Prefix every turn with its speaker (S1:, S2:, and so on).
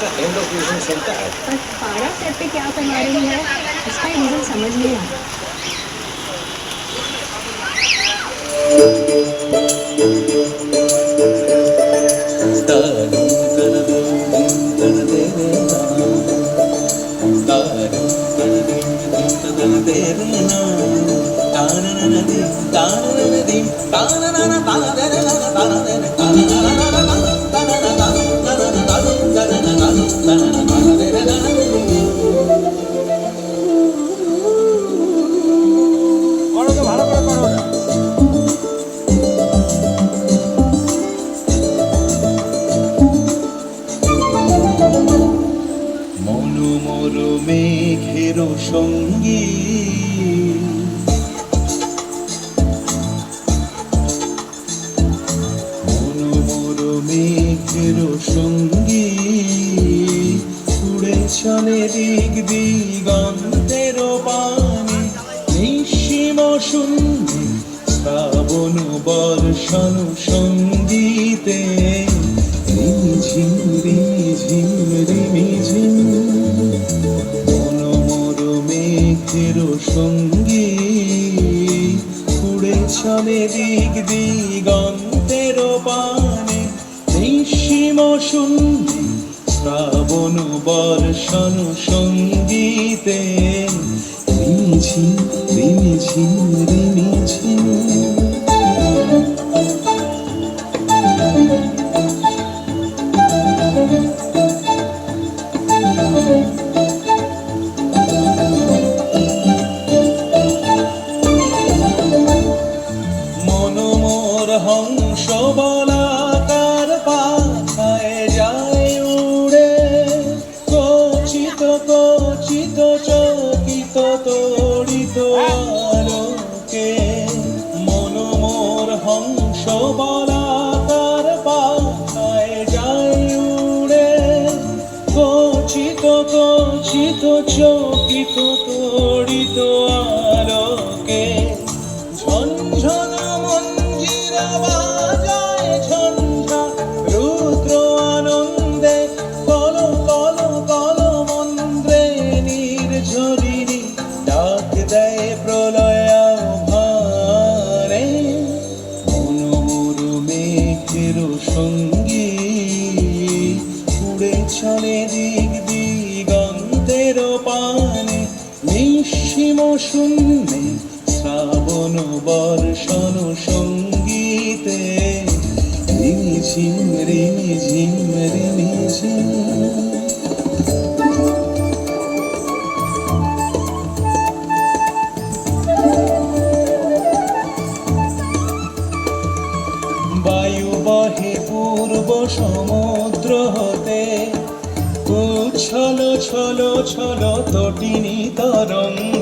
S1: का end of tuition centre है।
S2: पर पारा सेट पे क्या करवा रही है इसका रीजन समझ नहीं आता।
S3: মনোমর মেঘের সঙ্গী মনোমর মেঘের সঙ্গী উড়ে চলে দিক দিগন্তের পানে নিঃসীম শূন্যে শ্রাবণ বর্ষণ সঙ্গীতে রিমিঝিম রিমিঝিম রিমিঝিম মনোমর মেঘের সঙ্গী উড়ে চলে দিক দিগন্তের পানে নিঃসীম শূন্যে শ্রাবণ বর্ষণ সঙ্গীতে রিমিঝিম রিমিঝিম রিমিঝিম। মনোমর হংস বলাকার পাখায় যায় উড়ে কচিত কচিত চকিত তড়িত আলোকে মনোমর হংস বলাকার পাখায় যায় উড়ে কচিত কচিত চকিত তড়িত আলোকে ঝনঝন মঞ্জিরা বাজায় ঝঞ্ঝা রুদ্র আনন্দে কল কল কল মন্দ্রে নির্ঝরিণী ডাক দেয় প্রলয় আহ্বানে মনোমর মেঘের সঙ্গী উড়ে চলে দিক দিগন্তের পানে নিঃসীম শূন্যে শ্রাবণ বর্ষণ সঙ্গীতে রিমিঝিম রিমিঝিম রিমিঝিম। বায়ু বহে পূর্ব সমুদ্র হতে উচ্ছল ছল ছল তটিনী তরঙ্গ